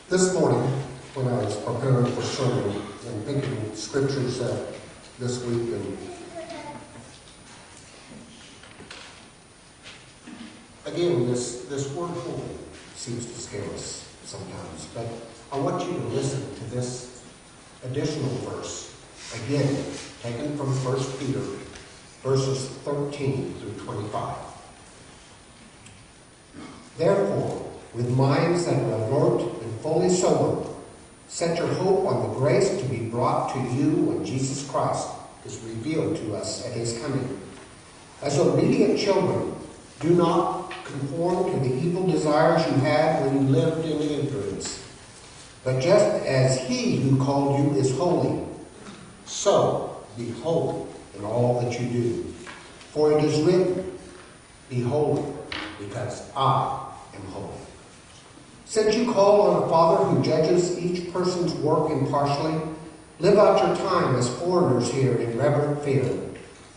This morning, when I was preparing for sermon and thinking scriptures this week, and again, this word holy seems to scare us sometimes, but I want you to listen to this additional verse, again, taken from 1 Peter, verses 13 through 25. Therefore, with minds that are alert and fully sober, set your hope on the grace to be brought to you when Jesus Christ is revealed to us at his coming. As obedient children, do not conform to the evil desires you had when you lived in ignorance. But just as he who called you is holy, so be holy in all that you do. For it is written, be holy, because I am holy. Since you call on a Father who judges each person's work impartially, live out your time as foreigners here in reverent fear.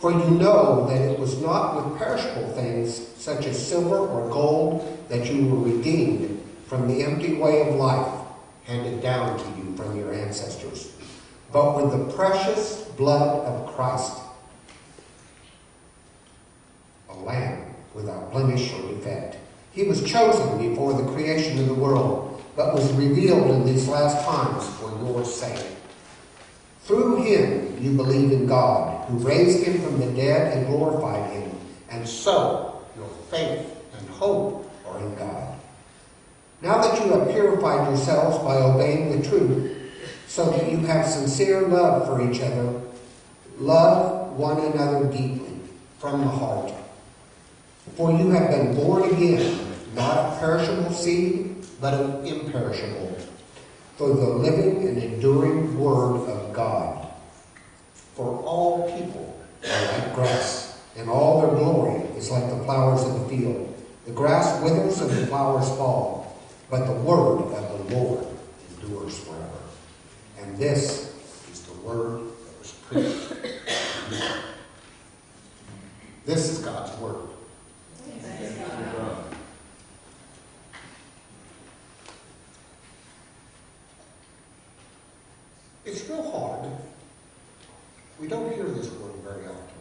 For you know that it was not with perishable things, such as silver or gold, that you were redeemed from the empty way of life handed down to you from your ancestors, but with the precious blood of Christ, a lamb without blemish or defect. He was chosen before the creation of the world, but was revealed in these last times for your sake. Through him you believe in God, who raised him from the dead and glorified him, and so your faith and hope are in God. Now that you have purified yourselves by obeying the truth, so that you have sincere love for each other, love one another deeply from the heart. For you have been born again, not of perishable seed, but of imperishable, for the living and enduring word of God. For all people are like grass, and all their glory is like the flowers of the field. The grass withers and the flowers fall, but the word of the Lord endures forever. And this is the word that was preached. This is God's word. It's real hard. We don't hear this word very often.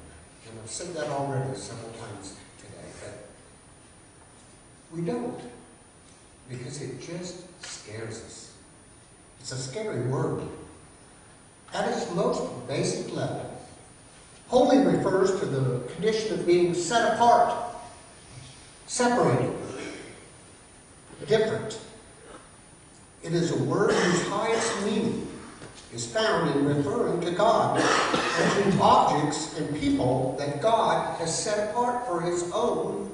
And I've said that already several times today. But we don't. Because it just scares us. It's a scary word. At its most basic level, holy refers to the condition of being set apart, separated, different. It is a word whose highest meaning is found in referring to God and to objects and people that God has set apart for his own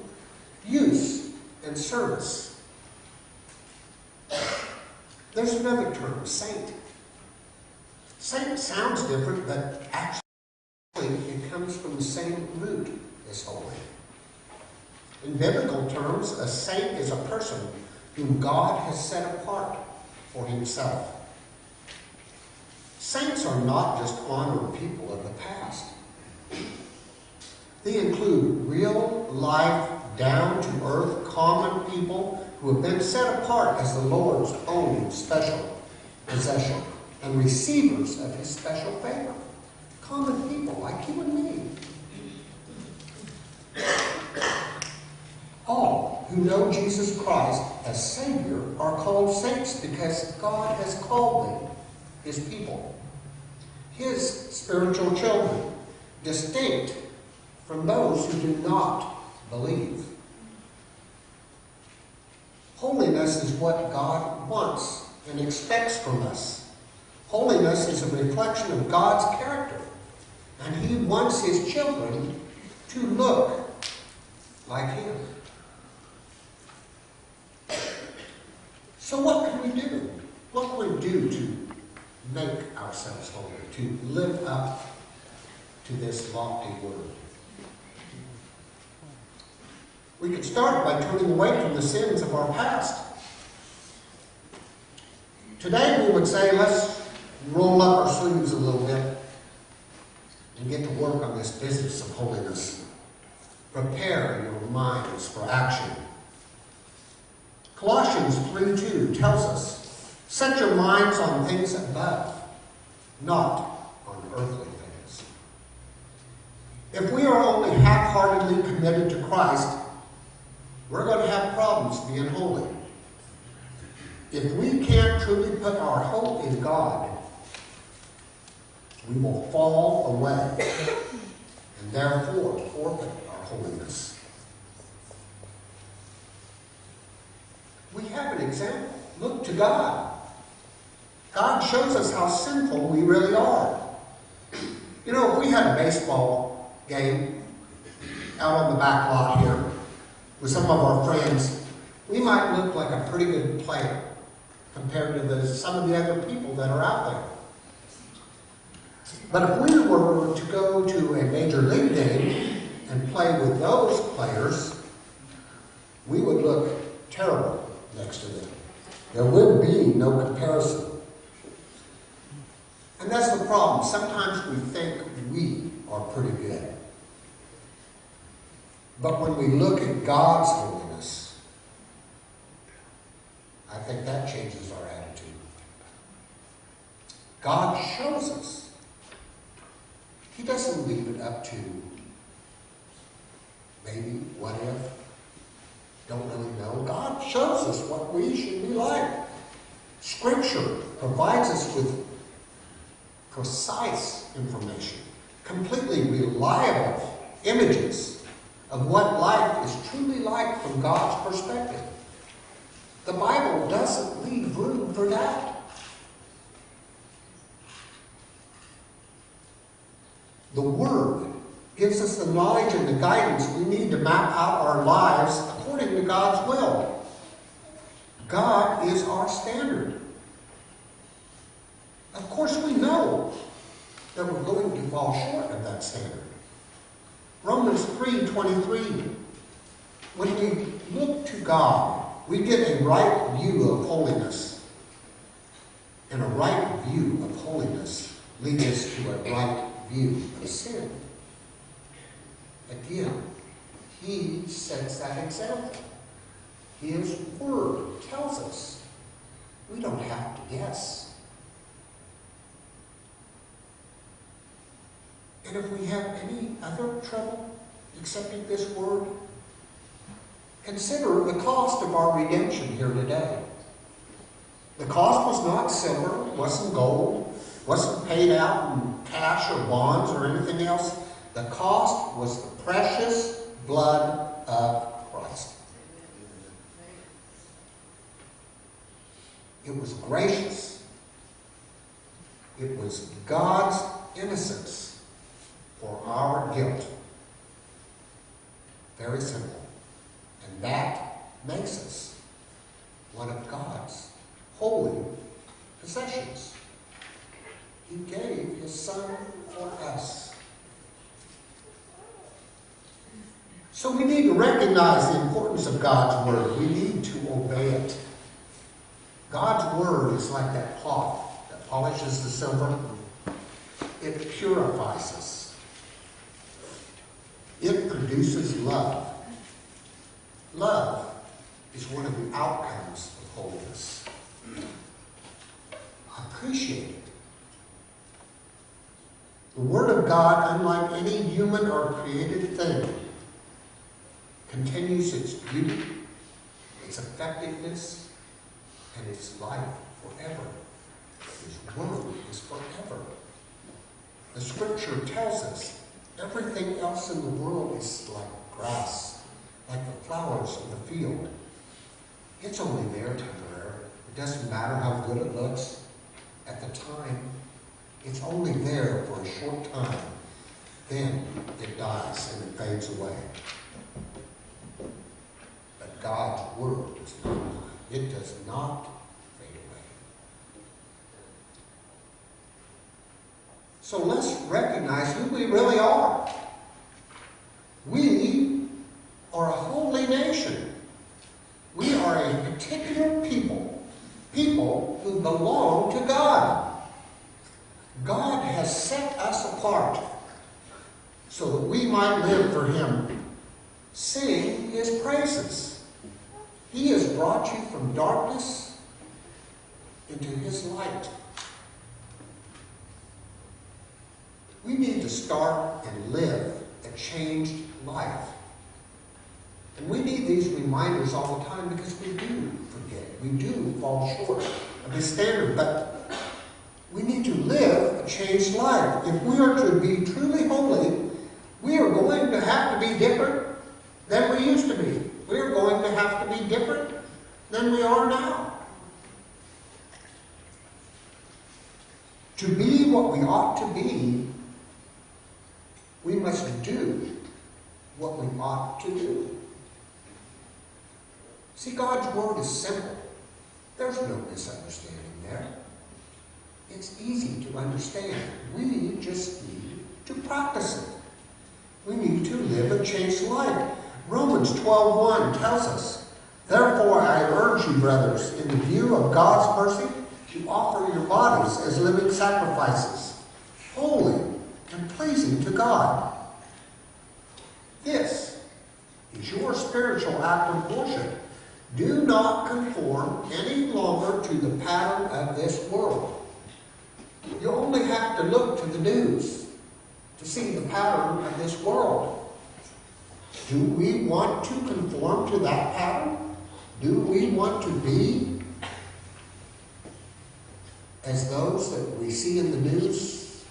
use and service. There's another term, saint. Saint sounds different, but actually it comes from the same root as holy. In biblical terms, a saint is a person whom God has set apart for himself. Saints are not just honored people of the past. They include real life, down-to-earth, common people who have been set apart as the Lord's own special possession and receivers of his special favor. Common people like you and me. All who know Jesus Christ as Savior are called saints because God has called them his people, his spiritual children, distinct from those who do not believe. Holiness is what God wants and expects from us. Holiness is a reflection of God's character, and he wants his children to look like him. So what can we do? What can we do to make ourselves holy, to live up to this lofty word? We could start by turning away from the sins of our past. Today we would say, let's roll up our sleeves a little bit and get to work on this business of holiness. prepare your minds for action. Colossians 3:2 tells us, set your minds on things above, not on earthly things. If we are only half-heartedly committed to Christ, we're going to have problems being holy. If we can't truly put our hope in God, we will fall away and therefore forfeit our holiness. We have an example. Look to God. God shows us how sinful we really are. You know, if we had a baseball game out on the back lot here with some of our friends, we might look like a pretty good player compared to some of the other people that are out there. But if we were to go to a major league game and play with those players, we would look terrible next to them. There would be no comparison. And that's the problem. Sometimes we think we are pretty good. But when we look at God's holiness, I think that changes our attitude. God shows us. He doesn't leave it up to maybe, what if, don't really know. God shows us what we should be like. Scripture provides us with precise information, completely reliable images of what life is truly like from God's perspective. The Bible doesn't leave room for that. The Word gives us the knowledge and the guidance we need to map out our lives according to God's will. God is our standard. Of course, we know that we're going to fall short of that standard. Romans 3:23. When we look to God, we get a right view of holiness. And a right view of holiness leads us to a right view of sin. Again, He sets that example. His Word tells us. We don't have to guess. And if we have any other trouble accepting this Word, consider the cost of our redemption here today. The cost was not silver, wasn't gold, wasn't paid out in cash or bonds or anything else. The cost was the precious blood of Christ. It was gracious. It was God's innocence for our guilt. Very simple. And that makes us one of God's holy possessions. He gave His Son for us. So we need to recognize the importance of God's Word. We need to obey it. God's Word is like that pot that polishes the silver. It purifies us. It produces love. Love is one of the outcomes of holiness. Appreciate it. The Word of God, unlike any human or created thing, continues its beauty, its effectiveness, and its life forever. His Word is forever. The Scripture tells us everything else in the world is like grass, like the flowers of the field. It's only there temporarily. It doesn't matter how good it looks at the time. It's only there for a short time. Then it dies and it fades away. But God's Word does not die. It does not fade away. So let's recognize who we really are. We are a holy nation. We are a particular people. People who belong to God. God has set us apart so that we might live for Him Sing his praises. He has brought you from darkness into his light. We need to start and live a changed life. And we need these reminders all the time because we do forget. We do fall short of his standard. But we need to live a changed life. If we are to be truly holy, we are going to have to be different than we used to be. We are going to have to be different than we are now. To be what we ought to be, we must do what we ought to do. See, God's word is simple. There's no misunderstanding there. It's easy to understand. We just need to practice it. We need to live a changed life. Romans 12:1 tells us, "Therefore I urge you, brothers, in the view of God's mercy, to offer your bodies as living sacrifices, holy and pleasing to God. This is your spiritual act of worship. Do not conform any longer to the pattern of this world." You only have to look to the news to see the pattern of this world. Do we want to conform to that pattern? Do we want to be as those that we see in the news?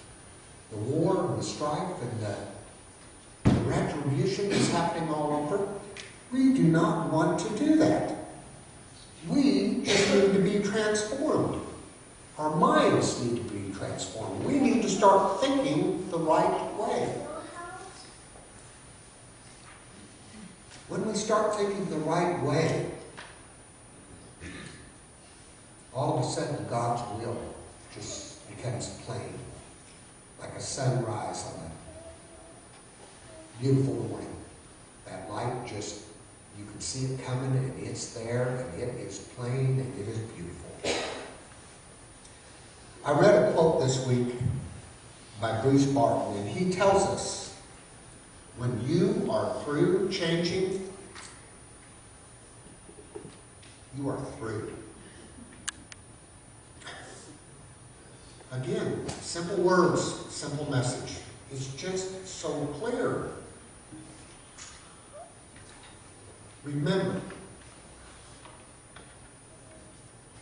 The war and the strife and the retribution is happening all over. We do not want to do that. We just need to be transformed. Our minds need to be transformed. We need to start thinking the right way. When we start thinking the right way, all of a sudden God's will just becomes plain, like a sunrise on a beautiful morning. That light just, you can see it coming and it's there and it is plain and it is beautiful. I read a quote this week by Bruce Barton, and he tells us, when you are through changing, you are through. Again, simple words, simple message. It's just so clear. Remember,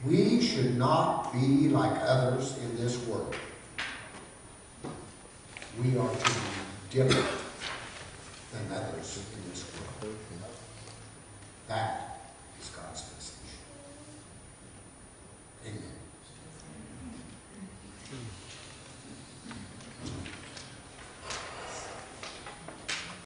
we should not be like others in this world. We are to be different than others in this world. That